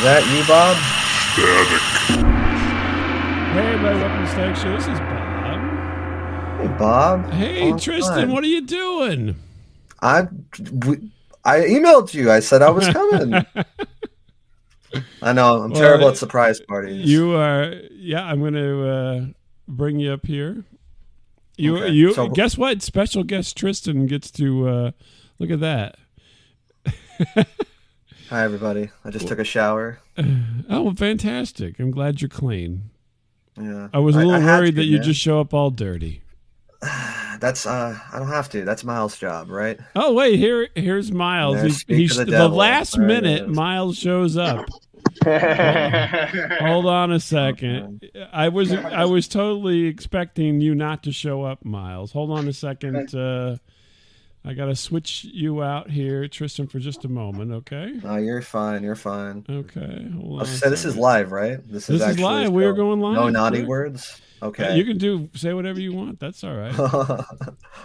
that you, Bob? Hey, everybody, welcome to Stack Show. This is Bob. Hey, Bob. Hey, Tristan, what are you doing? I emailed you. I said I was coming. I know. I'm terrible at surprise parties. You are. Yeah, I'm going to bring you up here. So, guess what? Special guest Tristan gets to look at that. Hi, everybody. I just took a shower. Oh, fantastic. I'm glad you're clean. Yeah. I was a little worried that you just show up all dirty. That's I don't have to. That's Miles' job, right? Oh, wait, here's Miles. The last minute Miles shows up. Hold on a second. I was totally expecting you not to show up, Miles. Hold on a second. I gotta switch you out here, Tristan, for just a moment, okay? Oh, you're fine. You're fine. Okay. Hold on. So this is live, right? This is live. We are going live. No naughty words. Okay. You can say whatever you want. That's all right.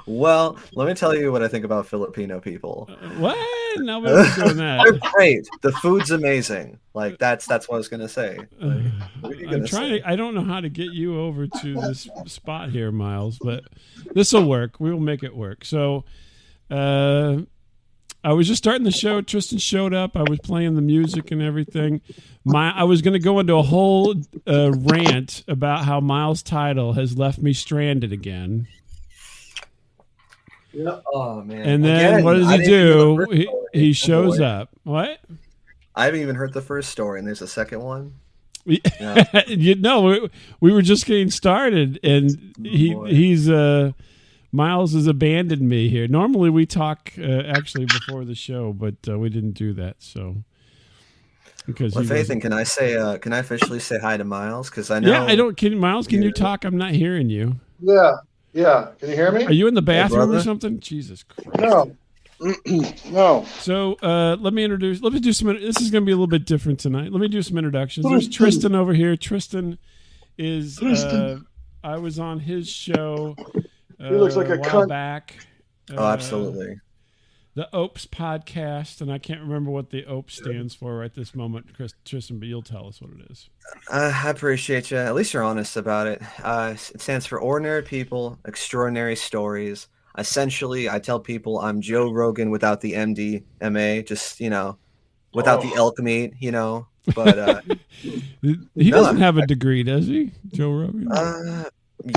Well, let me tell you what I think about Filipino people. What? Nobody's doing that. They're great. The food's amazing. Like that's what I was gonna say. I'm trying. I don't know how to get you over to this spot here, Miles, but this will work. We will make it work. So, I was just starting the show. Tristan showed up. I was playing the music and everything. I was going to go into a whole rant about how Miles' title has left me stranded again. Yeah. Oh man! And then what does he do? He shows up. What? I haven't even heard the first story, and there's a second one. Yeah. We were just getting started, and he's Miles has abandoned me here. Normally we talk actually before the show, but we didn't do that. So, because Ethan, can I officially say hi to Miles? Because I know. Yeah, I don't. Miles, can you talk? I'm not hearing you. Yeah. Can you hear me? Are you in the bathroom or something? Jesus Christ. No. No. So let me do some. This is going to be a little bit different tonight. Let me do some introductions. There's Tristan over here. Tristan is. I was on his show. He looks like a cunt. Back. Oh, absolutely. The OPES podcast, and I can't remember what the OPES stands for right this moment, Tristan, but you'll tell us what it is. I appreciate you. At least you're honest about it. It stands for Ordinary People, Extraordinary Stories. Essentially, I tell people I'm Joe Rogan without the MD, just, without the elk meat, but... he doesn't have a degree, does he, Joe Rogan?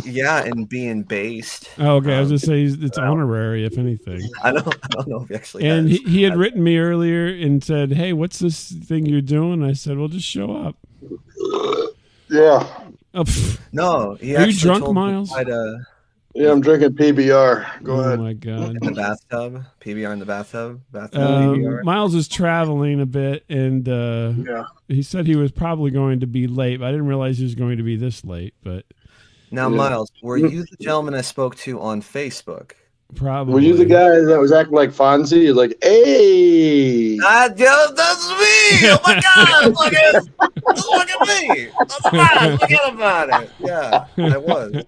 Yeah, and being based. Oh, okay. I was just saying it's honorary, if anything. I don't know if he actually. And he had written me earlier and said, "Hey, what's this thing you're doing?" I said, "Well, just show up." Yeah. Oh, no, are you drunk, Miles? Yeah, I'm drinking PBR. Go ahead. Oh my God. In the bathtub, PBR in the bathtub. Miles is traveling a bit, and he said he was probably going to be late. But I didn't realize he was going to be this late, but. Now, Miles, were you the gentleman I spoke to on Facebook? Probably. Were you the guy that was acting like Fonzie? You're like, hey! That's me! Oh my God! Look at me! Forget about it. Yeah, I was.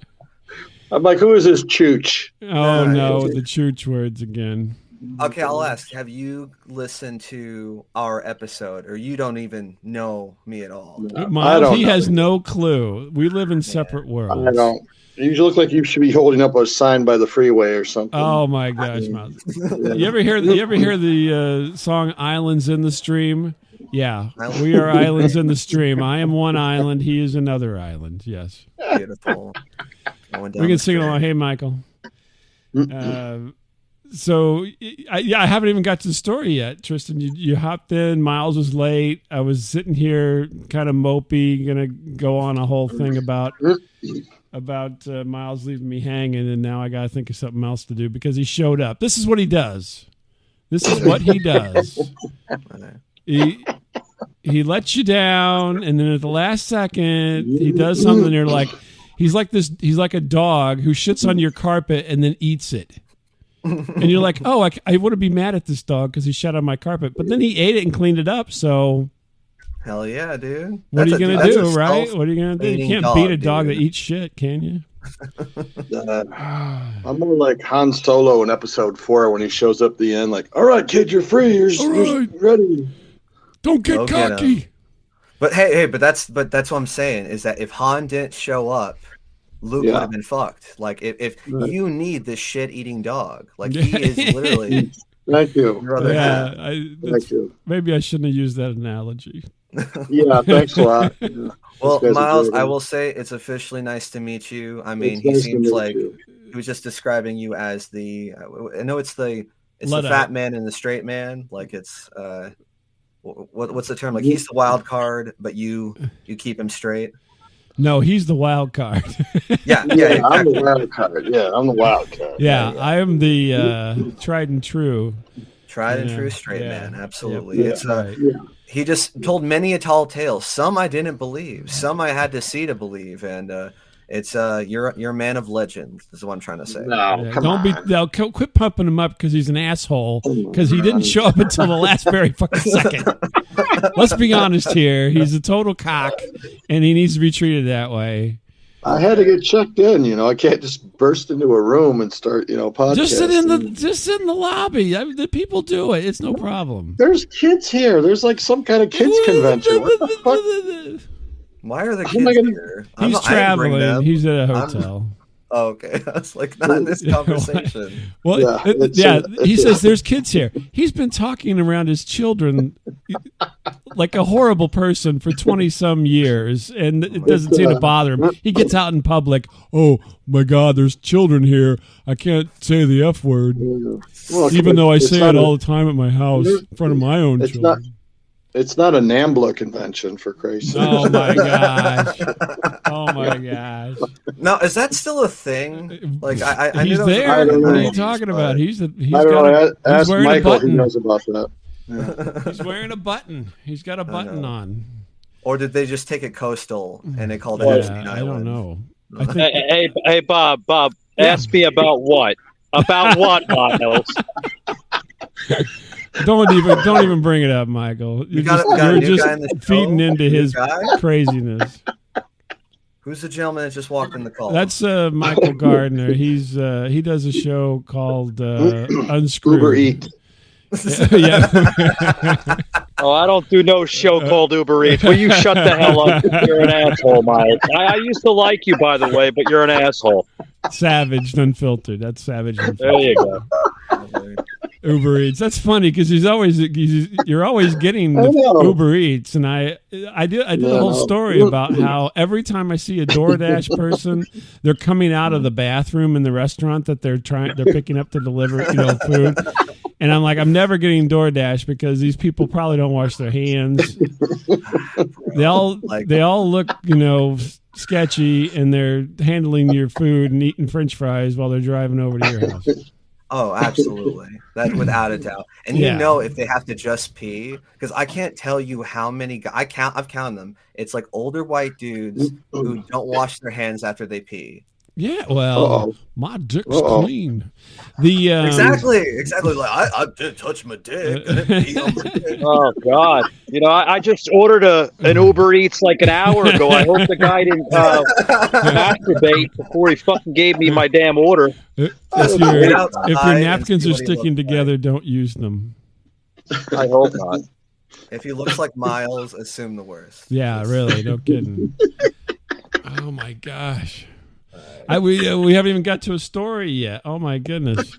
I'm like, who is this chooch? Oh no, the chooch words again. Okay, I'll ask. Have you listened to our episode, or you don't even know me at all? Miles, he has no clue. We live in separate worlds. I don't. You look like you should be holding up a sign by the freeway or something. Oh my gosh, Miles! You ever hear the song "Islands in the Stream"? Yeah, we are islands in the stream. I am one island. He is another island. Yes. Beautiful. We can sing along. Hey, Michael. So, I haven't even got to the story yet, Tristan. You hopped in. Miles was late. I was sitting here kind of mopey, going to go on a whole thing about Miles leaving me hanging, and now I got to think of something else to do because he showed up. This is what he does. This is what he does. He lets you down, and then at the last second, he does something, and you're like, he's like a dog who shits on your carpet and then eats it. And you're like, oh, I wouldn't be mad at this dog because he shat on my carpet. But then he ate it and cleaned it up, so... Hell yeah, dude. What are you going to do, right? What are you going to do? You can't beat a dog that eats shit, can you? I'm more like Han Solo in episode 4 when he shows up at the end, like, all right, kid, you're free. You're ready. Don't get cocky. But hey, but that's what I'm saying is that if Han didn't show up, Luke would have been fucked. Like if Right. you need this shit-eating dog, like he is literally Thank you. your other half. Thank you. Maybe I shouldn't have used that analogy. Yeah, thanks a lot. Yeah. Well, These guys are Miles, great. I will say it's officially nice to meet you. I mean, It's he nice to seems meet like you. he was just describing you as the. I know it's the Luddite. fat man and the straight man. Like it's what's the term? Like he's the wild card, but you keep him straight. No, he's the wild card. Yeah, Yeah, I'm exactly. the wild card. Yeah, I'm the wild card. Yeah, I am the tried and true. Tried and Yeah, true straight yeah, man. Absolutely. yeah, It's right. he just told many a tall tale. Some I didn't believe. Some I had to see to believe. And it's you're a man of legend. Is what I'm trying to say. No, Yeah, come don't on. be. No, quit pumping him up because he's an asshole. Come on, Because he didn't man. show up until the last very fucking second. Let's be honest here. He's a total cock, and he needs to be treated that way. I had to get checked in. You know, I can't just burst into a room and start, podcasting. Just sit in the lobby. The people do it. It's no problem. There's kids here. There's like some kind of kids convention. What the fuck? Why are the How am I kids gonna- here? He's I didn't bring them. traveling. He's at a hotel. Oh, okay. That's like not in this conversation. Well, Yeah, he says there's kids here. He's been talking around his children like a horrible person for 20-some years, and it doesn't seem to bother him. He gets out in public. Oh, my God, there's children here. I can't say the F word, Well, even though I it's say not it a- all the time at my house in front of my own It's children. It's not a NAMBLA convention, for Christ's sake. Oh, my gosh. Oh, my gosh. Now, is that still a thing? Like I knew He's that was a there. I don't What are know. you talking about? He's I don't know. Ask wearing a Michael. He button. knows about that. He's wearing a button. He's got a button on. Or did they just take it coastal and they called it Yeah, Epstein I don't Island? know. I think Hey, Bob, ask me about what? About what, Miles? don't even bring it up, Michael. You're got a new just guy in the show? feeding into New his guy? craziness. Who's the gentleman that just walked in the call? That's Michael Gardner. He does a show called Unscrewed. Uber Eat. Yeah. Oh, I don't do no show called Uber Eats. Will you shut the hell up? You're an asshole, Miles. I used to like you, by the way, but you're an asshole. Savaged Unfiltered. That's Savage There Unfiltered. you go. Uber Eats. That's funny because you're always getting I know. the Uber Eats, and I did a whole story about how every time I see a DoorDash person, they're coming out of the bathroom in the restaurant that they're picking up to deliver food, and I'm like, I'm never getting DoorDash because these people probably don't wash their hands. They all look sketchy, and they're handling your food and eating French fries while they're driving over to your house. Oh, absolutely. That without a doubt. And Yeah. you know if they have to just pee, because I can't tell you how many I've counted them. It's like older white dudes who don't wash their hands after they pee. Yeah, well, Uh-oh. my dick's Uh-oh. clean. The Exactly. Like I did touch my dick. I didn't pee on my dick. Oh, God. I just ordered an Uber Eats like an hour ago. I hope the guy didn't masturbate before he fucking gave me my damn order. If Just your wait outside and napkins see are what he sticking looks together, don't use them. I hope not. If he looks like Miles, assume the worst. Yeah, really, no kidding. Oh my gosh, we haven't even got to a story yet. Oh my goodness.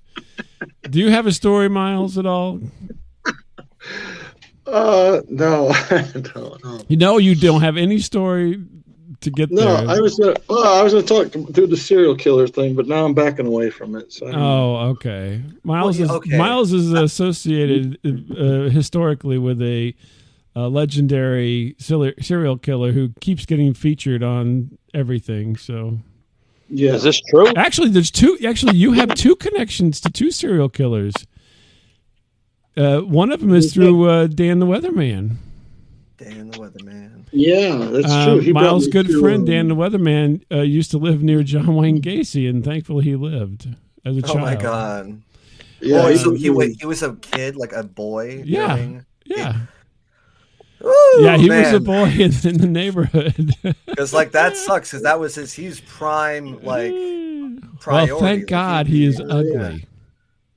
Do you have a story, Miles, at all? No, no. You don't have any story to get No, there. I was gonna talk through the serial killer thing, but now I'm backing away from it. So Oh, okay. Miles Well, okay. Miles is associated historically with a legendary serial killer who keeps getting featured on everything. So yeah, Is this true? actually, there's two. Actually, you have two connections to two serial killers. One of them is through Dan the Weatherman. Dan the Weatherman. yeah, that's true. He brought Miles' me good to, friend Dan the Weatherman used to live near John Wayne Gacy, and thankfully he lived as a child. Oh my god. Yeah, Oh, he- so he was a kid, like a boy. Yeah. during- Yeah, Ooh, yeah, he was a man. boy in the neighborhood. Because like that sucks. Because that was he's prime like. Well, priority. thank God he is ugly.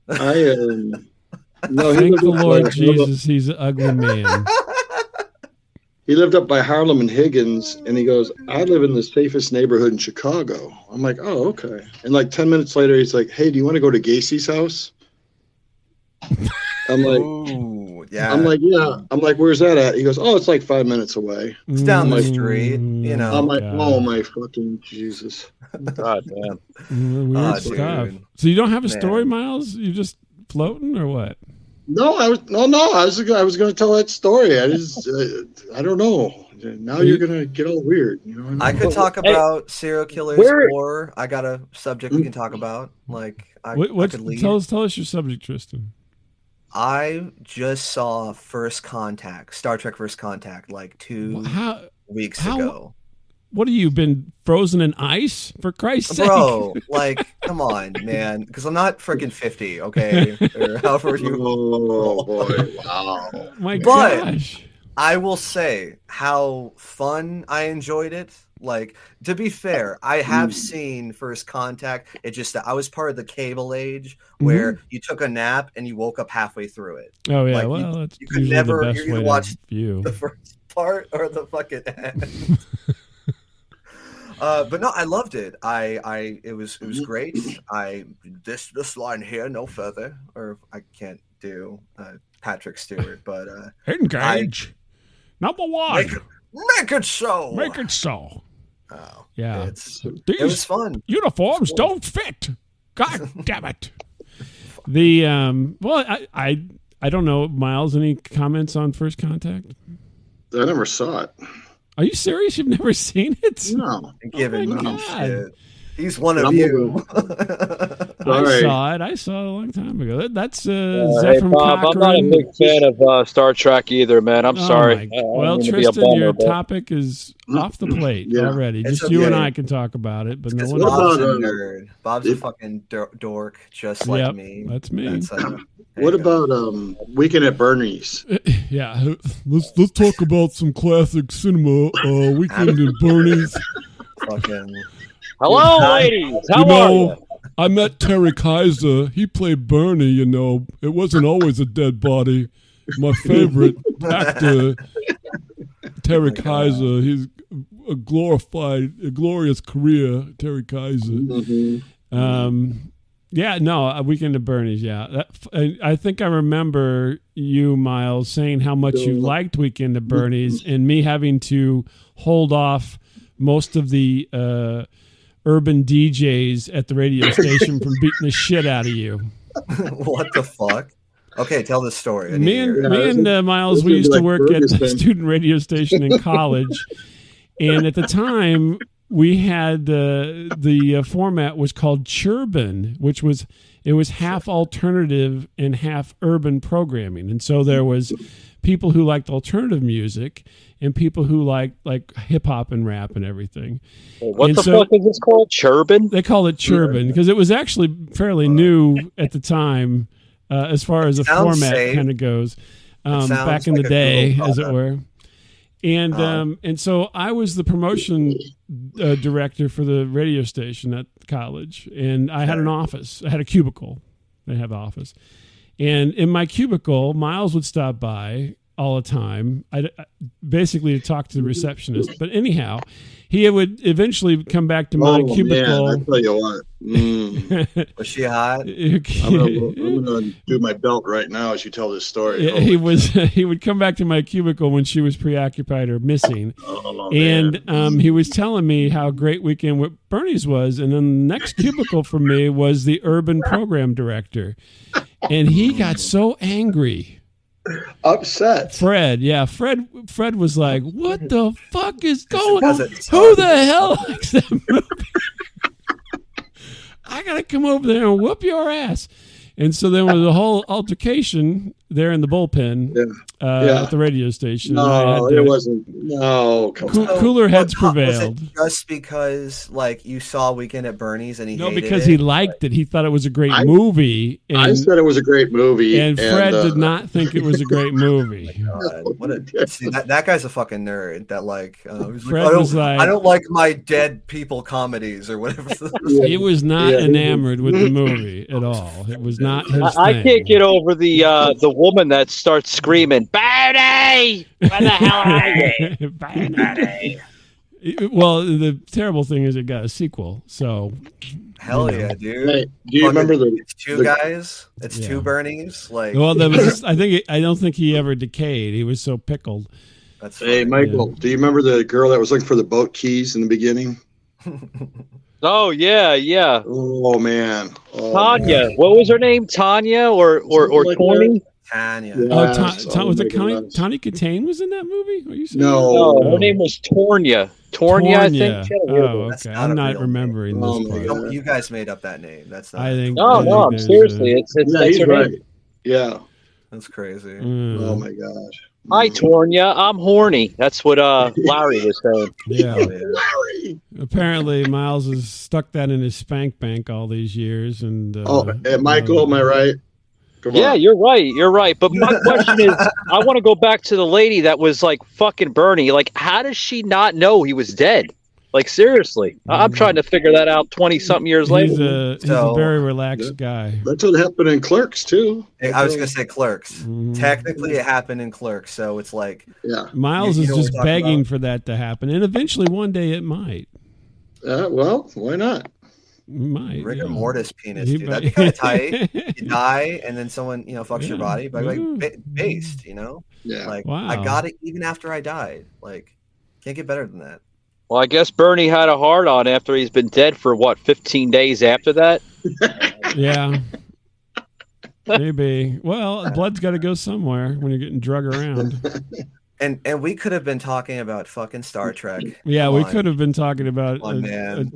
no, he Thank lived the with, Lord like, Jesus, he's an ugly man. he lived up by Harlem and Higgins, and he goes, I live in the safest neighborhood in Chicago. I'm like, oh, okay. And like 10 minutes later, he's like, hey, do you want to go to Gacy's house? I'm like, Ooh, yeah. I'm like, yeah. I'm like, where's that at? He goes, oh, it's like 5 minutes away. It's down the street, you know. I'm like, oh my fucking Jesus. God damn. Weird stuff. dude. So you don't have a story, Miles? You just floating or what? No, I was going to tell that story. I don't know. Now you're going to get all weird. You know. I could talk about serial killers, or I got a subject we can talk about. Like, I could lead. Tell us your subject, Tristan. I just saw First Contact, Star Trek First Contact, like 2 weeks ago. What have you been frozen in ice? For Christ's sake. Bro, like, come on, man. Because I'm not freaking 50, okay? Or however you. Oh, boy. Wow. My gosh. I will say how fun I enjoyed it. Like, to be fair, I have seen First Contact. It just that I was part of the cable age where you took a nap and you woke up halfway through it. Oh yeah, like, well, that's you could usually never. the best You're way gonna to watch view the first part or the fucking end. But no, I loved it. It was great. This line here, no further, or I can't do Patrick Stewart, but engage. Number one. Make it so. Make it so. Oh, yeah. It was fun. Uniforms don't fit. God damn it. The well, I don't know, Miles. Any comments on First Contact? I never saw it. Are you serious? You've never seen it? No. Giving my me God. shit. He's one of you. I saw it a long time ago. That's hey, Bob, I'm not a big fan of Star Trek either, man. I'm sorry. Well, Tristan, your topic is off the plate already. It's Just you and I can talk about it, but no one Bob's else. a nerd. Bob's a fucking dork, just like me. That's me. What about Weekend at Bernie's? Yeah, let's talk about some classic cinema. Weekend at Bernie's. Fucking. Hello, ladies. How are you? I met Terry Kaiser. He played Bernie, you know. It wasn't always a dead body. My favorite actor, Terry Kaiser. He's a glorious career, Terry Kaiser. Weekend at Bernie's, yeah. I think I remember you, Miles, saying how much you liked Weekend at Bernie's and me having to hold off most of the urban DJs at the radio station from beating the shit out of you. What the fuck? Okay, tell the story. Me and Miles, we used to work at the student radio station in college, and at the time we had the format was called Churban, which was half alternative and half urban programming, and so there was people who liked alternative music and people who liked like hip hop and rap and everything. What the fuck is this called? Churban? They call it Churban because it was actually fairly new at the time as far as the format kind of goes back in the day, as it were. And so I was the promotion director for the radio station at college, and I had an office. I had a cubicle. They have an office. And in my cubicle, Miles would stop by all the time, basically to talk to the receptionist. But anyhow, he would eventually come back to my cubicle. Man, I tell you what. Was she hot? I'm gonna do my belt right now as you tell this story. He would come back to my cubicle when she was preoccupied or missing, he was telling me how great Weekend with Bernie's was, and then the next cubicle for me was the urban program director, and he got so angry. Upset. Fred was like, what the fuck is going on? Who the hell likes that movie? I gotta come over there and whoop your ass. And so there was a whole altercation there in the bullpen at the radio station. It wasn't. No, cooler heads prevailed. Was it just because, like, you saw Weekend at Bernie's and he hated because it? he liked it. He thought it was a great movie. And, I said it was a great movie, and Fred did not think it was a great movie. That guy's a fucking nerd. That Fred was I don't like my dead people comedies or whatever. He was not enamored with the movie at all. It was not his I thing. can't get over the woman that starts screaming, "Bernie!" Bernie! Where the hell are you? Bernie. Well, the terrible thing is it got a sequel. So Hell yeah, dude. Hey, do you remember It's two guys. It's two Bernies. Like, well, that was just, I don't think he ever decayed. He was so pickled. that's Hey, funny. Michael, do you remember the girl that was looking for the boat keys in the beginning? Oh, yeah. Oh, man. Oh, Tanya. man. What was her name? Tanya or Like Tony? Tanya. Yeah. Oh, Yes, was oh it my gosh. Tawny Katane was in that movie? What are you saying? No. No, her name was Tornia. Tornia, I think. She had a weird Oh, one. That's okay. not I'm a not real remembering name. this Oh, my part. God. You guys made up that name. That's not. I think. No, there's seriously. It's Yeah, that's he's her right. name. Yeah. That's crazy. Oh, my gosh. Hi, Tornia. I'm horny. That's what Larry was saying. Yeah. Oh, yeah. Larry. Apparently, Miles has stuck that in his spank bank all these years, and Michael, am I right? Come Yeah, on. you're right. But my question is, I want to go back to the lady that was like fucking Bernie. Like, how does she not know he was dead? Like, seriously, I'm trying to figure that out 20-something years later. He's a very relaxed guy. That's what happened in Clerks, too. I was gonna say Clerks. Mhm. Technically, it happened in Clerks, so it's like Yeah. Miles You is know what just we're talking begging about? for that to happen, and eventually one day it might. Well, why not? It might. rigor yeah. mortis penis, He dude. might- That'd be kind of tight. You die, and then someone fucks your Yeah. body, but like Yeah. based, Yeah. like Wow. I got it even after I died. Like, can't get better than that. Well, I guess Bernie had a hard on after he's been dead for 15 days after that. Yeah. Maybe. Well, blood's got to go somewhere when you're getting drug around. And we could have been talking about fucking Star Trek. Yeah, Come we on. could have been talking about, Come on, man.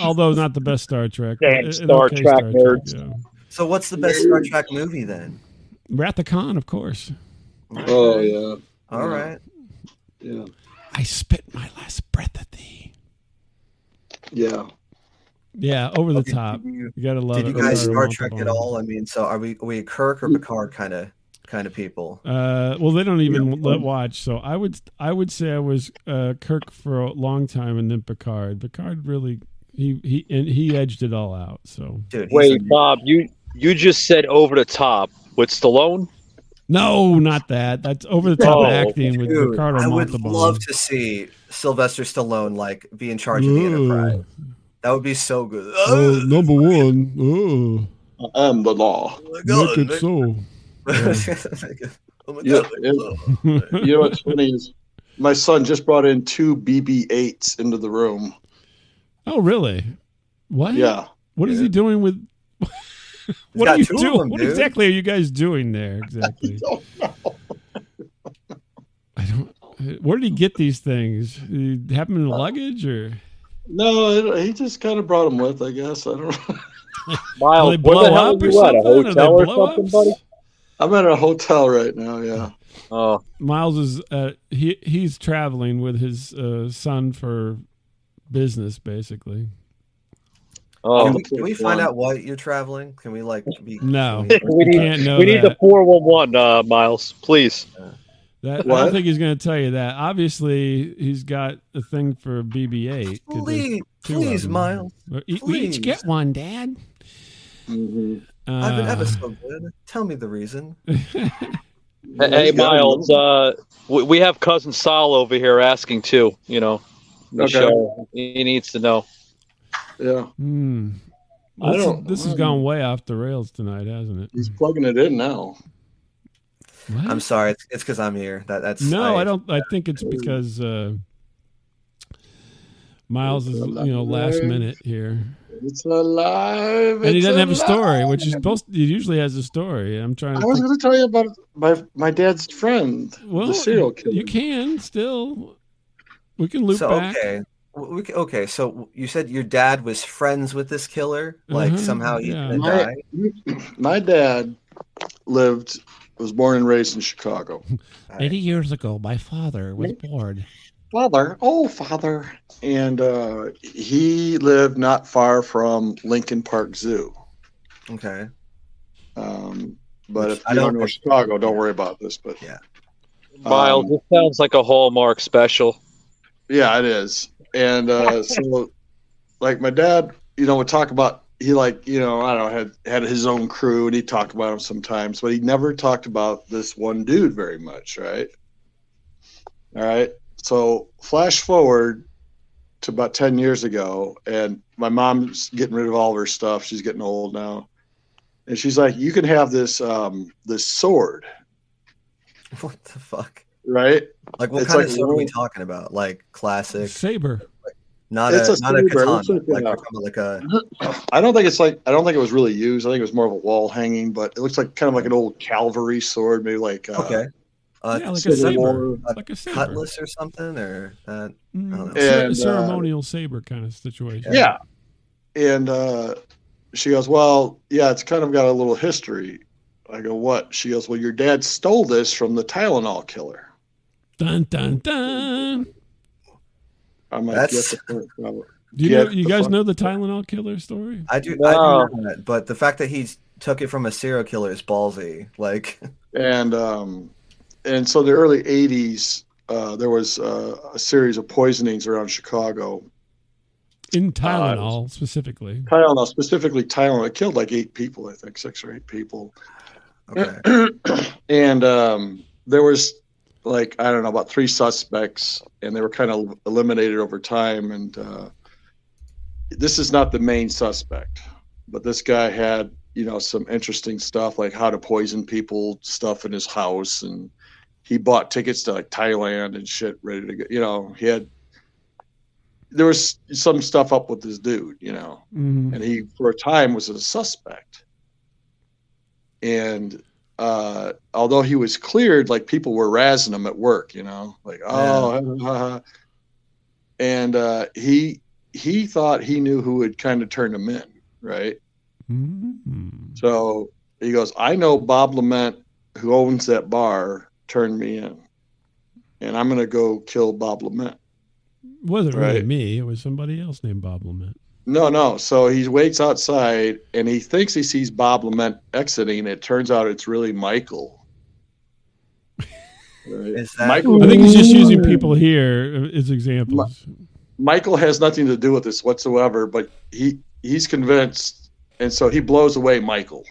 although not the best Star Trek. Damn an Star Trek nerds. yeah. So what's the best Star Trek movie then? Wrath of Khan, of course. Oh, yeah. All right. Yeah. I spit my last breath at thee. Yeah. Yeah, over the Okay, top. did you- You gotta love Did it. you guys Ricardo Star Trek at Montalban. all? I mean, so are we a Kirk or Picard kind of people? Well, they don't even let watch. So I would say I was Kirk for a long time, and then Picard. Picard really he edged it all out. So Dude, Wait, Bob, you just said over the top with Stallone? no, not that. That's over the top Oh, acting with dude, Ricardo I would Montalban. love to see Sylvester Stallone like be in charge of the Enterprise. That would be so good. Oh, number one. Oh, I'm the law. Oh my make God, it make- so. Oh my Yeah, God, make it so. You know what's funny is my son just brought in 2 BB-8s into the room. Oh, really? What? Yeah. What is he doing with? What got are you 2 of doing? them, What dude. exactly are you guys doing there? Exactly. I don't. Where did he get these things? Did he have them in luggage or? No, he just kind of brought them with, I guess. I don't know. Miles, Will they blow where the hell up are or you at? A something? Are they hotel or blow something, ups? buddy? I'm at a hotel right now, yeah. Oh, Miles is he's traveling with his son for business, basically. oh. Can we find out why you're traveling? Can we like be? No, can We need, can't know we need the that. 411, Miles, please. I What? don't think he's going to tell you that. Obviously, he's got a thing for BB-8. 'cause there's Please, 2 of please, them. Miles. We each please. get one, Dad. Mm-hmm. I've been ever so good. Tell me the reason. Hey, Miles, we have cousin Sal over here asking too, the Okay. show. He needs to know. Yeah. This has gone way off the rails tonight, hasn't it? He's plugging it in now. What? I'm sorry. It's because I'm here. That's No, I don't. I think it's because Miles is, last minute here, It's alive. and he it's doesn't have a alive. story, which is supposed. He usually has a story. I'm trying I to. was Think, going to tell you about my dad's friend, well, the serial killer. you can still. We can loop So back. okay. So you said your dad was friends with this killer. Like Uh-huh, somehow he yeah. didn't die. My dad was born and raised in Chicago. 80 years ago, my father was born. Father. And he lived not far from Lincoln Park Zoo. Okay. But if I you don't don't know Chicago, don't worry about this. But Yeah. Miles, this sounds like a Hallmark special. yeah, it is. And so, like, my dad, would talk about, he I don't know, had his own crew, and he talked about him sometimes, but he never talked about this one dude very much, right? All right. So flash forward to about 10 years ago, and my mom's getting rid of all of her stuff. She's getting old now. And she's like, you can have this this sword. What the fuck? Right? Like, what It's kind like of sword are we talking about? Like classic, Saber. not It's a a not a saber. katana. It's like Like a- we're talking about like a I don't think it was really used. I think it was more of a wall hanging, but it looks like kind of like an old cavalry sword, maybe like okay, Yeah, like a Civil saber. War. Like a saber. cutlass or something, or that. I don't know. And, ceremonial saber kind of situation. Yeah. And she goes, well, yeah, it's kind of got a little history. I go, what? She goes, well, your dad stole this from the Tylenol Killer. Dun dun dun. I'm like, That's- get the fuck out. Do you Get know? You the guys fuck- know the Tylenol Killer story? I do. No. I do know that, but the fact that he took it from a serial killer is ballsy. Like, And so the early 80s, there was a series of poisonings around Chicago. In Tylenol specifically. Tylenol, specifically Tylenol, it killed like 8 people, I think, 6 or 8 people. okay, And there was like, I don't know, about 3 suspects, and they were kind of eliminated over time. And this is not the main suspect, but this guy had, some interesting stuff, like how to poison people, stuff in his house. And he bought tickets to like Thailand and shit ready to go. There was some stuff up with this dude, Mhm. and he, for a time, was a suspect. And although he was cleared, like people were razzing him at work, like, oh, and he thought he knew who had kind of turned him in, right? Mhm. So he goes, I know Bob Lament, who owns that bar, turned me in, and I'm gonna go kill Bob Lament. It wasn't really Right. me. It was somebody else named Bob Lament. No. So he waits outside, and he thinks he sees Bob Lament exiting. It turns out it's really Michael. Right? Is that- Michael? I think he's just using people here as examples. Michael has nothing to do with this whatsoever, but he's convinced, and so he blows away Michael.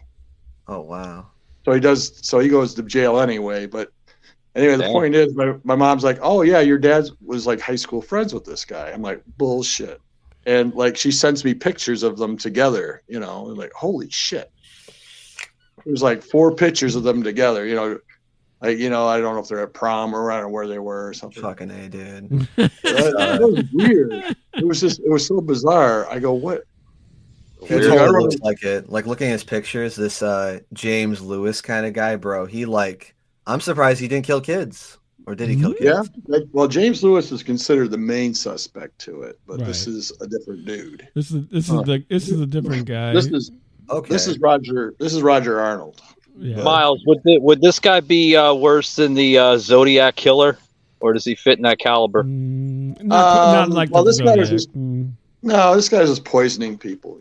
oh wow, So he does. So he goes to jail anyway. But anyway, the Damn. point is, my mom's like, "Oh yeah, your dad was like high school friends with this guy." I'm like, "Bullshit." And like she sends me pictures of them together. And like, holy shit. There's like 4 pictures of them together. Like I don't know if they're at prom or I don't know where they were or something. fucking A, dude. That was weird. It was so bizarre. I go, what? He Weird. totally I remember- looks like it. Like looking at his pictures, this James Lewis kind of guy, bro. I'm surprised he didn't kill kids, or did he kill kids? Yeah. Well, James Lewis is considered the main suspect to it, but this Right. is a different dude. This is a different guy. This is Okay. This is Roger Arnold. Yeah. Miles, would this guy be worse than the Zodiac Killer, or does he fit in that caliber? Not like well, the this guy was Zodiac. just- No, this guy's just poisoning people.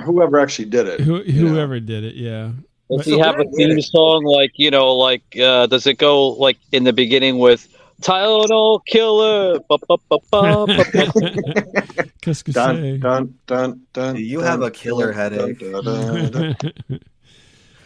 Whoever actually did it. Whoever did it, yeah. Does But- he have a theme song does it go like in the beginning with Tylenol Killer? Ba, ba, ba, ba, ba, ba. Qu'est-ce que Dun, c'est? dun, dun, dun, Do you dun, have a killer dun, headache? dun, dun, dun, dun.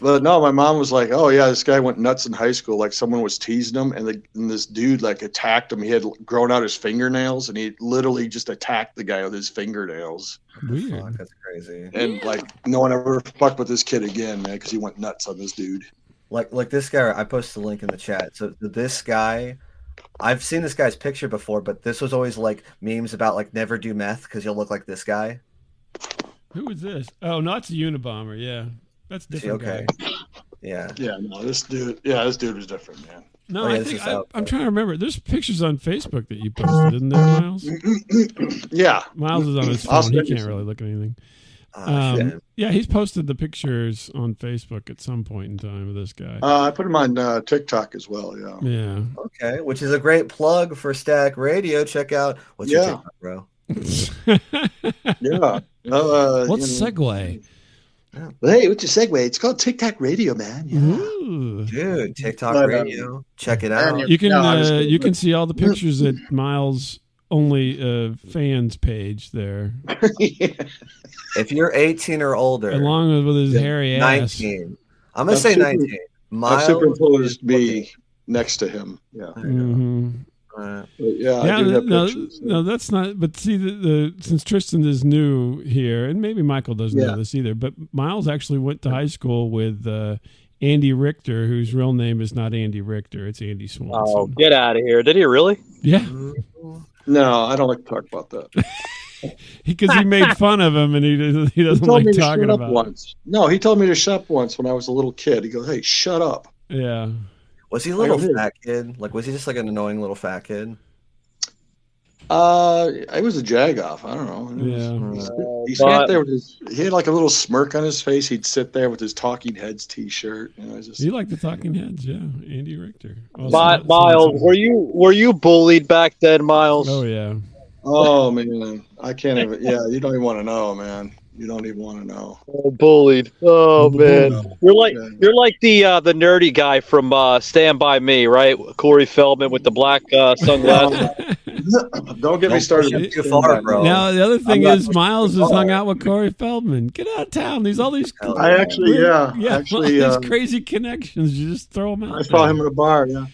But no, my mom was like, "Oh yeah, this guy went nuts in high school. Like someone was teasing him, and this dude like attacked him. He had grown out his fingernails, and he literally just attacked the guy with his fingernails. Weird. Fuck, that's crazy. And like no one ever fucked with this kid again, man, because he went nuts on this dude. Like this guy, I posted a link in the chat. So this guy, I've seen this guy's picture before, but this was always like memes about like never do meth because you'll look like this guy. Who is this? Oh, not the Unabomber. Yeah, that's a different Okay. guy. Yeah. Yeah, no, this dude was different, man. No, Oh, yeah, I this think is out. I'm trying to remember. There's pictures on Facebook that you posted, isn't there, Miles? Yeah, Miles is on his I'll phone. He send you can't really some. look at anything. Shit. Yeah, he's posted the pictures on Facebook at some point in time of this guy. I put him on TikTok as well. Yeah. Yeah. Okay, which is a great plug for Stack Radio. Check out what's your Yeah. TikTok, bro? Yeah. What's segue? Hey, what's your segue? It's called TikTok Radio, man. Ooh. Dude, TikTok But, Radio. Check it out. You can No, I'm just kidding. you can see all the pictures at Miles' only fans page there, If you're 18 or older, along with his hairy ass. 19. I'm gonna say I've 19. I've Miles superimposed is me next to him. Yeah. Mm-hmm. Yeah, I do have pictures. No, that's not. But see, since Tristan is new here, and maybe Michael doesn't know this either, but Miles actually went to high school with Andy Richter, whose real name is not Andy Richter; it's Andy Swanson. Oh, get out of here! Did he really? Yeah. No, I don't like to talk about that. Because he made fun of him, and he doesn't like talking about it. Once. No, he told me to shut up once when I was a little kid. He goes, "Hey, shut up." Yeah. Was he a little fat kid? Like, was he just like an annoying little fat kid? I was a jagoff. I don't know. Yeah. He sat there with he had like a little smirk on his face. He'd sit there with his Talking Heads T-shirt. You like the Talking Heads, yeah? Andy Richter. Miles, were you bullied back then, Miles? Oh yeah. Oh man, I can't even. Yeah, you don't even want to know, man. You don't even want to know. Oh, bullied. Oh man, you're like the nerdy guy from Stand By Me, right? Corey Feldman with the black sunglasses. Don't get me started. Too far, bro. Now the other thing is, Miles has hung out with Corey Feldman. Get out of town. There's all these. I actually, these crazy connections. You just throw them out. I saw him at a bar. Yeah.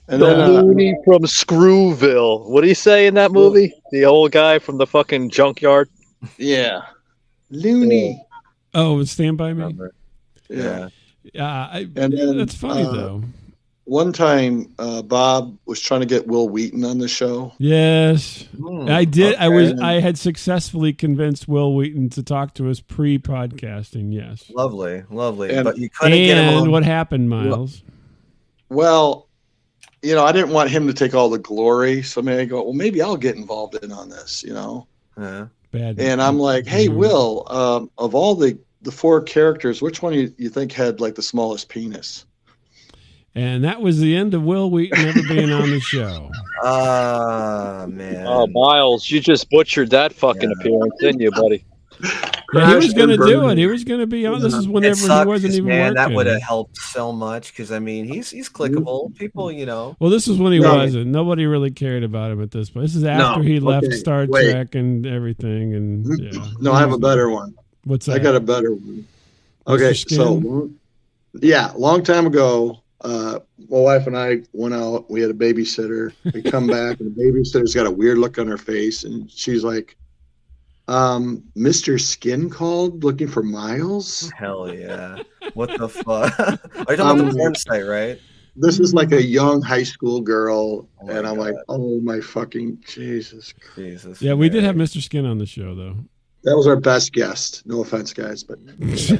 And the loony from Screwville. What did he say in that movie? The old guy from the fucking junkyard. Yeah. Looney. Oh, Stand By Me. Yeah. And then, that's funny though. One time, Bob was trying to get Will Wheaton on the show. Yes, I did. Okay. I had successfully convinced Will Wheaton to talk to us pre-podcasting. Yes. Lovely. And, but you couldn't get him on. And what happened, Miles? Well, I didn't want him to take all the glory. So maybe I go, well, maybe I'll get involved in on this, Yeah. Bad. And I'm like, hey, Will, of all the four characters, which one you think had like the smallest penis? And that was the end of Will Wheaton ever being on the show. Man. Oh, Miles, you just butchered that fucking appearance, didn't you, buddy? Yeah, he was going to do it. He was going to be on. This is whenever he wasn't even working. That would have helped so much because he's clickable. People, Well, this is when he wasn't. Nobody really cared about him at this point. This is after he left Star Trek and everything. And no, I have a better one. What's that? I got a better one. Okay, so long time ago. My wife and I went out. We had a babysitter. We come back, and the babysitter's got a weird look on her face, and she's like, "Mr. Skin called looking for Miles." Hell yeah! What the fuck? Are you talking about the porn site, right? This is like a young high school girl, and I'm like, "Oh my fucking Jesus!" Yeah, we did have Mr. Skin on the show, though. That was our best guest. No offense, guys, but okay.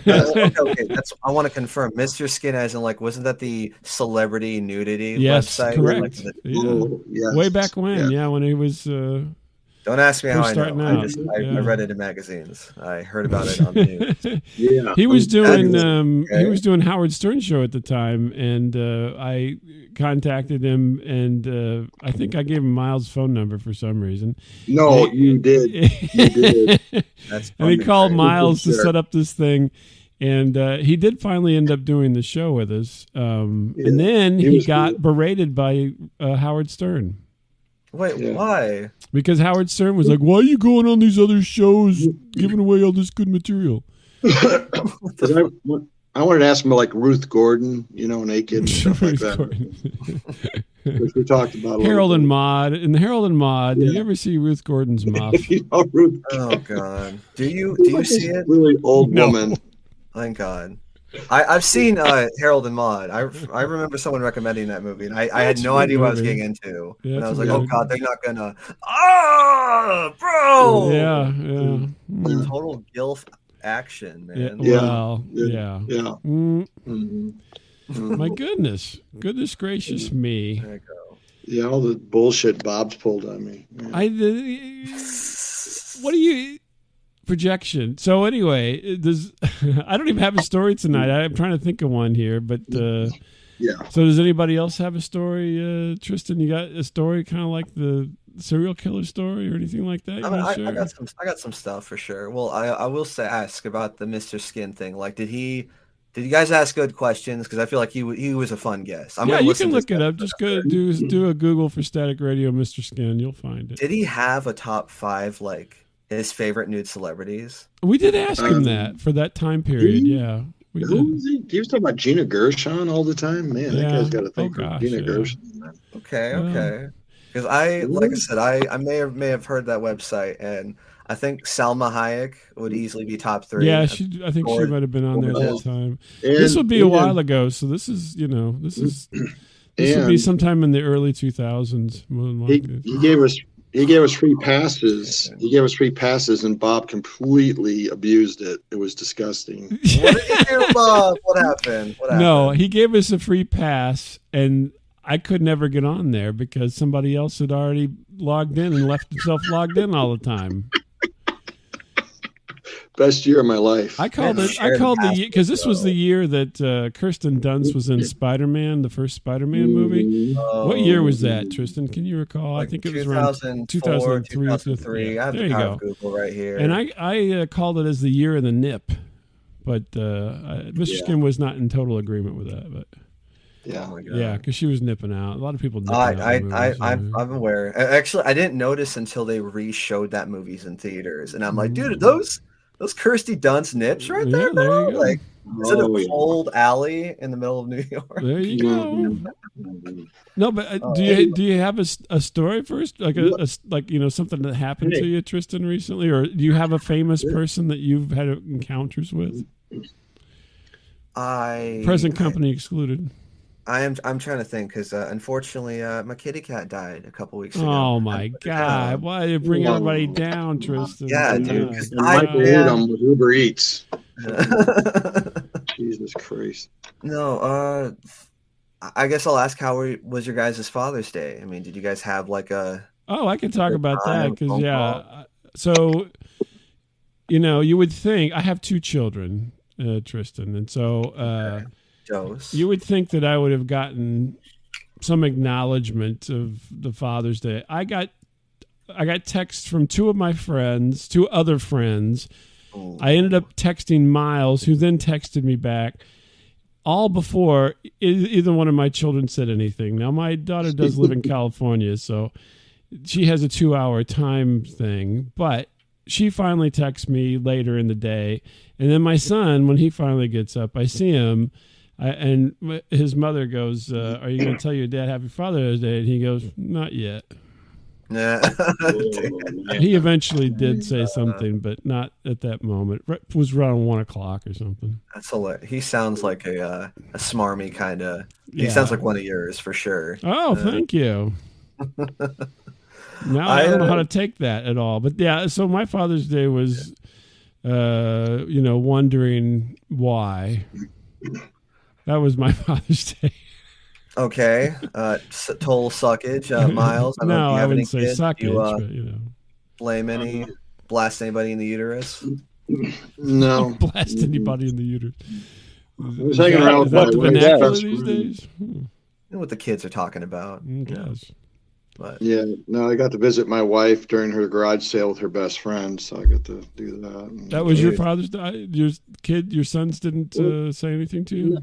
I want to confirm. Mr. Skin, as in wasn't that the celebrity nudity website? Correct. Yes. Way back when, when he was. Don't ask me how I know. I read it in magazines. I heard about it on the news. Yeah, he was doing Howard Stern show at the time, and I contacted him, and I think I gave him Miles' phone number for some reason. No, you did. You did. That's and he called Miles to set up this thing, and he did finally end up doing the show with us. And then he got berated by Howard Stern. Wait, why? Because Howard Stern was like, "Why are you going on these other shows, giving away all this good material?" I wanted to ask him like Ruth Gordon, naked and stuff like that. Which we talked about. Harold and Maude. In the Harold and Maude, did you ever see Ruth Gordon's muff? Ruth. Oh God, do you see it? Really old woman. Thank God. I've seen Harold and Maude. I remember someone recommending that movie, and I had no idea what I was getting into. And I was like, oh God, they're not gonna. Bro. Yeah. Total gilf action, man. Yeah. My goodness gracious me. There you go. Yeah, all the bullshit Bob's pulled on me. Yeah. What do you? Projection. So anyway, I don't even have a story tonight. I'm trying to think of one here, but So does anybody else have a story? Tristan, you got a story kind of like the serial killer story or anything like that? I got some stuff for sure. Well, I will ask about the Mr. Skin thing. Like, did you guys ask good questions? Because I feel like he was a fun guest. You can look it up. Just go do a Google for Static Radio Mr. Skin. You'll find it. Did he have a top 5 his favorite nude celebrities? We did ask him that for that time period. Yeah, We Who did. was he? He was talking about Gina Gershon all the time. Man, that Yeah. guy's got to Oh, think for gosh, Gina yeah. Gershon. Okay. Because like I said, I may have heard that website, and I think Salma Hayek would easily be top 3. Yeah, I think she might have been on there at that gorgeous. time. And, This would be a while ago, so this would be sometime in the early 2000s. More than likely. He gave us free passes. He gave us free passes, and Bob completely abused it. It was disgusting. What did you do, Bob? What happened? No, he gave us a free pass, and I could never get on there because somebody else had already logged in and left himself logged in all the time. Best year of my life. I called the because this was the year that Kirsten Dunst was in Spider-Man, the first Spider-Man movie. What year was that, Tristan? Can you recall? Like I think it was around 2003. 2003. Yeah, I have there the you power go. of Google right here. And I called it as the year of the nip, but Mr. Skin was not in total agreement with that. But yeah, because she was nipping out. A lot of people. I'm aware. Actually, I didn't notice until they re-showed that movies in theaters, and I'm like, dude, those Kirsty Dunst nips right there, there you go. Like, is it a cold alley in the middle of New York? There you go. No, but do you have a story first, like something that happened to you, Tristan, recently, or do you have a famous person that you've had encounters with? Present company excluded. I'm trying to think because unfortunately my kitty cat died a couple weeks ago. Oh my God! Why do you bring everybody down, Tristan? Yeah, dude. And Michael ate him with Uber Eats. Jesus Christ. No, I guess I'll ask, how was your guys' Father's Day? I mean, did you guys have like a? Oh, I can talk about that because so you would think I have 2 children, Tristan, and so. You would think that I would have gotten some acknowledgement of the Father's Day. I got texts from 2 other friends. I ended up texting Miles, who then texted me back, all before either one of my children said anything. Now, my daughter does live in California, so she has a 2-hour time thing, but she finally texts me later in the day. And then my son, when he finally gets up, I see him. And his mother goes, are you going to tell your dad Happy Father's Day? And he goes, not yet. Yeah. He eventually did say something, but not at that moment. It was around 1:00 or something. That's hilarious. He sounds like a smarmy kind of. He sounds like one of yours for sure. Oh, thank you. Now I don't know how to take that at all. But yeah, so my Father's Day was, wondering why. That was my Father's Day. Okay. Total suckage. Miles, I wouldn't say suckage, but blast anybody in the uterus? No. Blast anybody in the uterus. I was hanging around with that the my vernacular wife. these days? You know what the kids are talking about. Yes. But I got to visit my wife during her garage sale with her best friend, so I got to do that. That was your Father's Day? Your sons didn't say anything to you?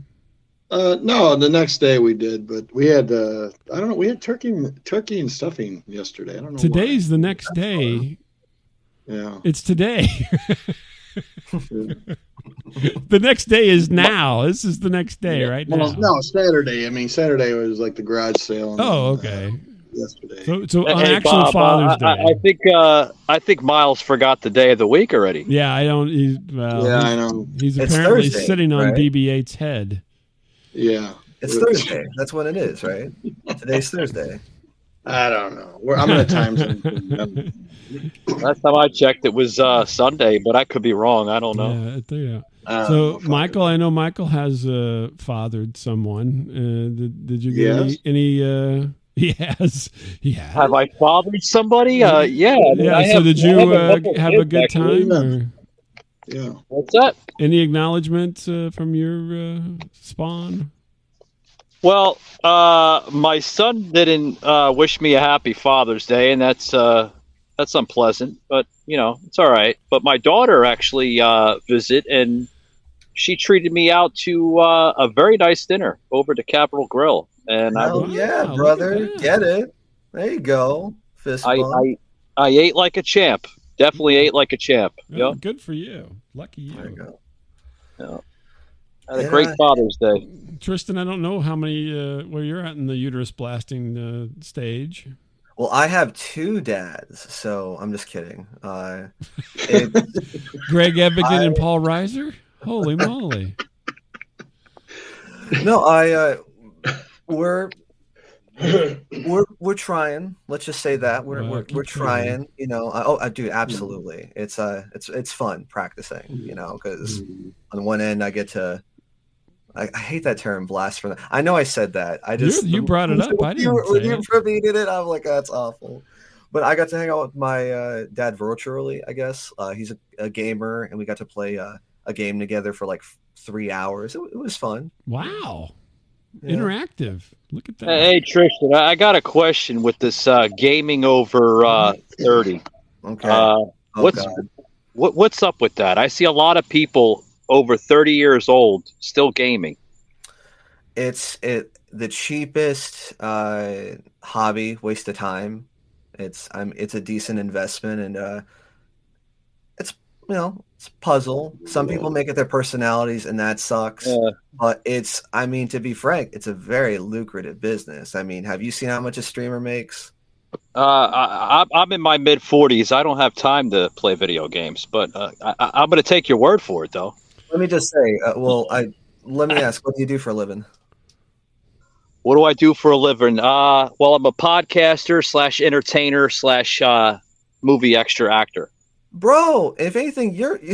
No, the next day we did, but we had we had turkey and stuffing yesterday. I don't know. Today's the next day. Yeah. It's today. The next day is now. This is the next day right now. No, Saturday. I mean, Saturday was like the garage sale. Okay. Yesterday. So on actual Bob, Father's Day. I think Miles forgot the day of the week already. Yeah, I don't. I know. He's It's apparently Thursday, sitting on right? BB-8's head. Yeah. it's Thursday. That's what it is, right? Today's Thursday. I don't know. I'm in a time zone. Last time I checked, it was Sunday, but I could be wrong. I don't know. Yeah. So, Michael, I know Michael has fathered someone. Did you get any? He has. Have I fathered somebody? Yeah. So did you have a good time? Or? Yeah. What's that? Any acknowledgement from your spawn? Well, my son didn't wish me a happy Father's Day, and that's unpleasant. But it's all right. But my daughter actually visited, and she treated me out to a very nice dinner over to Capitol Grill. And Yeah, brother, get it. There you go. Fist bump. I ate like a champ. Definitely ate like a champ. Oh, good for you. Lucky you. There you go. Yeah. Had a great Father's Day. Tristan, I don't know how many where you're at in the uterus blasting stage. Well, I have 2 dads, so I'm just kidding. Greg Evigan and Paul Reiser? Holy moly. No, we're trying. Let's just say that we're trying. You know, dude, absolutely. It's fun practicing. You know, because on one end I get to. I hate that term, blasphemy. I know I said that. You brought it up. I didn't when say you it. repeated it, I'm like, that's awful. But I got to hang out with my dad virtually. I guess he's a gamer, and we got to play a game together for like 3 hours. It was fun. Wow. Yeah. Interactive. Look at that. Hey, Tristan, I got a question with this gaming over 30. Okay. What's up with that? I see a lot of people over 30 years old still gaming. It's the cheapest hobby, waste of time. It's a decent investment, and it's it's a puzzle. Some people make it their personalities, and that sucks. But to be frank, it's a very lucrative business. I mean, have you seen how much a streamer makes? I'm in my mid 40s. I don't have time to play video games, but I'm going to take your word for it, though. Let me just say, let me ask, what do you do for a living? What do I do for a living? Well, I'm a podcaster / entertainer / movie extra actor. Bro, if anything, jump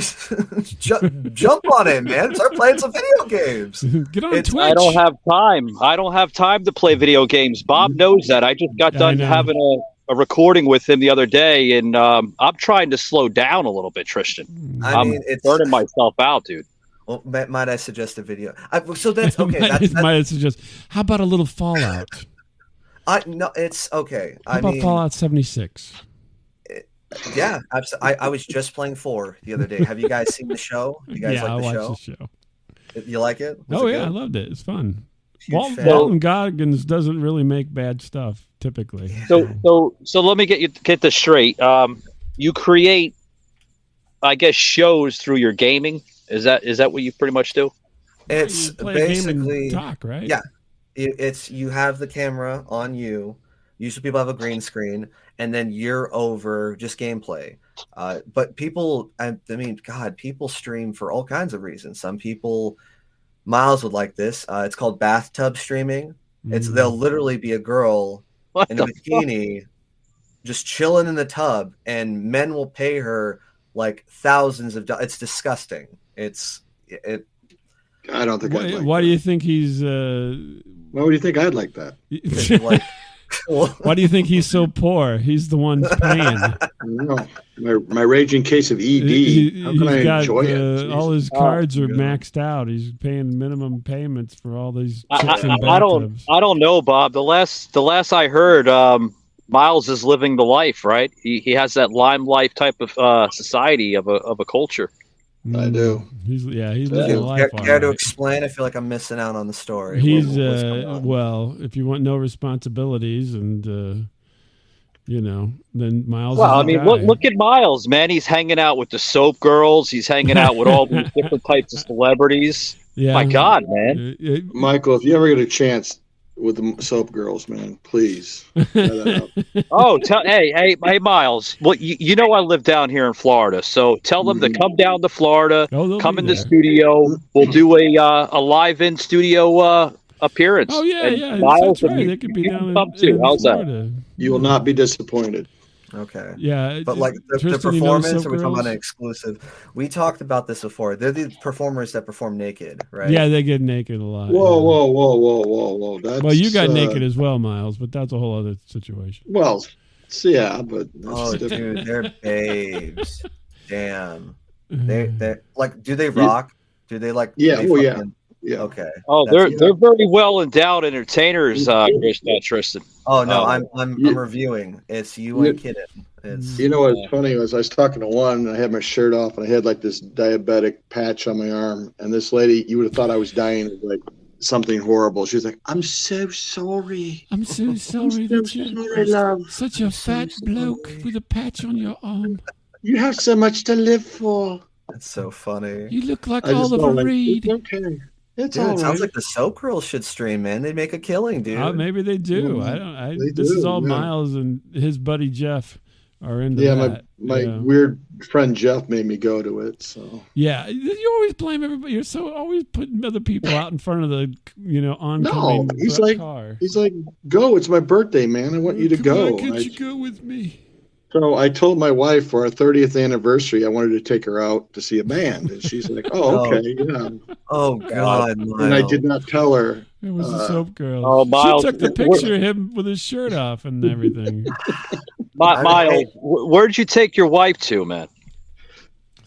on it, man. Start playing some video games. Get on Twitch. I don't have time. I don't have time to play video games. Bob knows that. I just got done having a recording with him the other day, and I'm trying to slow down a little bit, Tristan. I'm burning myself out, dude. Well, might I suggest a video? So that's okay. Might I suggest? How about a little Fallout? No, it's okay. How about Fallout 76? Yeah, I was just playing 4 the other day. Have you guys seen the show? You guys like the show? You like it? I loved it. It's fun. Walton Goggins doesn't really make bad stuff typically. So let me get this straight. You create, I guess, shows through your gaming. Is that what you pretty much do? It's basically talk, right? Yeah, it's you have the camera on you. Usually people have a green screen, and then you're over just gameplay. But people, people stream for all kinds of reasons. Some people, Miles would like this. It's called bathtub streaming. They'll literally be a girl in a bikini, just chilling in the tub, and men will pay her like thousands of dollars. It's disgusting. I don't think. Why do you think he's? Why would you think I'd like that? Why do you think he's so poor? He's the one paying. My raging case of ED. How can I enjoy it? All his cards are maxed out. He's paying minimum payments for all these chicks in I don't know, Bob. The last I heard, Miles is living the life, right? He has that limelight type of society of a culture. I do. He's living a life. Care to explain? I feel like I'm missing out on the story. He's if you want no responsibilities and then Miles. Well, look at Miles, man. He's hanging out with the soap girls. He's hanging out with all these different types of celebrities. Yeah. My God, man. Michael, if you ever get a chance with the soap girls, man, please. Hey, Miles. Well, you know I live down here in Florida, so tell them to come down to Florida, come in the studio. We'll do a live in studio appearance. Oh yeah, Miles, that's right. They could be down too. How's Florida. That? You will not be disappointed. Okay. Yeah, but like the performance, are we talking about an exclusive? We talked about this before. They're the performers that perform naked, right? Yeah, they get naked a lot. Whoa! Well, you got naked as well, Miles, but that's a whole other situation. Well, yeah, but dude, they're babes. Damn. They like. Do they rock? Do they like? Yeah. Yeah. Okay. Oh, they're very well endowed entertainers, Tristan. Oh no, I'm reviewing. It's you ain't kidding. You know what's funny was I was talking to one and I had my shirt off and I had like this diabetic patch on my arm, and this lady, you would have thought I was dying of like something horrible. She was like, "I'm so sorry. I'm so sorry that you're such a fat bloke with a patch on your arm. You have so much to live for." That's so funny. You look like Oliver Reed. It's okay. It's Dude, all it sounds right. like the Soap Girls should stream, man. They'd make a killing, dude. Maybe they do. Yeah, I don't. they This is do, all yeah. Miles and his buddy Jeff are into Yeah, that. my Yeah. weird friend Jeff made me go to it. So Yeah, you always blame everybody. You're so always putting other people out in front of the oncoming car. he's like, go! It's my birthday, man. I want you to Come go. on, can't you go with me? So I told my wife for our 30th anniversary, I wanted to take her out to see a band, and she's like, "Oh, okay, yeah." Oh God, And I did not tell her. It was the Soap Girl. Oh, Miles, she took the picture of him with his shirt off and everything. Miles, where'd you take your wife to, man?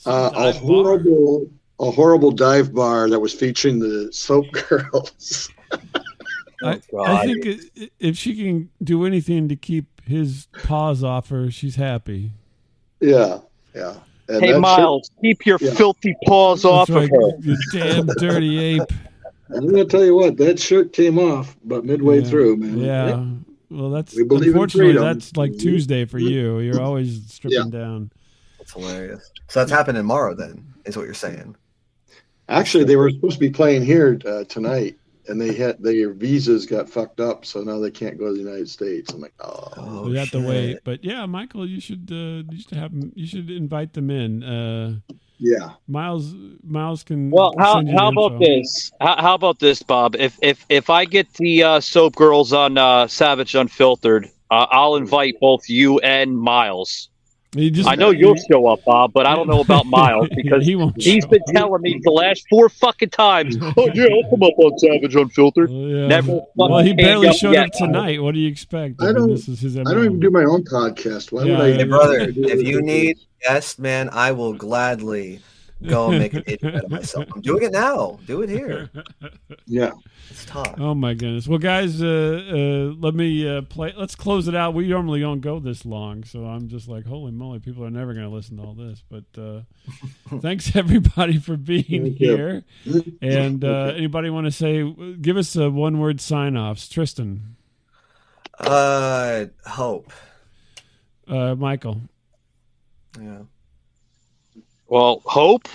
A horrible dive bar that was featuring the Soap Girls. I think if she can do anything to keep his paws off her, she's happy. Yeah, yeah. And hey, Miles, keep your filthy paws off of her. You damn dirty ape. I'm going to tell you what, that shirt came off, but midway through, man. Yeah. Well, that's We believe in unfortunately freedom. that's like Tuesday for you. You're always stripping down. That's hilarious. So that's happening tomorrow, then, is what you're saying? Actually, they were supposed to be playing here tonight, and their visas got fucked up, so now they can't go to the United States. I'm like, So you have to wait. But yeah, Michael, you should invite them in. Yeah. Miles can. Well, how send you the about info. this? How about this, Bob? If I get the Soap Girls on Savage Unfiltered, I'll invite both you and Miles. I know you'll show up, Bob, but I don't know about Miles because he's been telling me the last 4 fucking times. Oh yeah, I'll come up on Savage Unfiltered. Never. Well, he barely showed yet. up tonight. What do you expect? This is his I don't even do my own podcast. Why would I? Hey, brother, if you need a guest, man, I will gladly go and make an idiot out of myself. I'm doing it now. Do it here. Yeah. Let's talk. Oh my goodness. Well, guys, let me play. Let's close it out. We normally don't go this long, so I'm just like, holy moly, people are never going to listen to all this. But thanks everybody for being here. And anybody want to say? Give us a one-word sign-offs, Tristan. Hope. Michael. Yeah. Well, hope.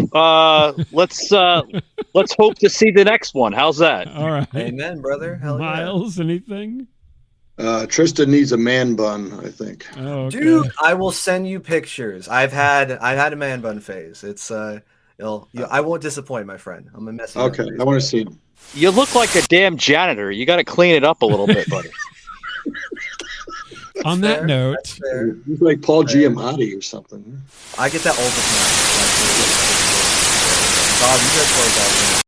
Let's hope to see the next one. How's that? All right. Amen, brother. Hell Miles, anything? Tristan needs a man bun, I think. Oh, okay. Dude, I will send you pictures. I've had a man bun phase. It's I won't disappoint, my friend. I'm a messy. Okay, I want to see him. You look like a damn janitor. You got to clean it up a little bit, buddy. On that note, He's like Paul Giamatti or something. I get that all the time. Bob, you gotta close out.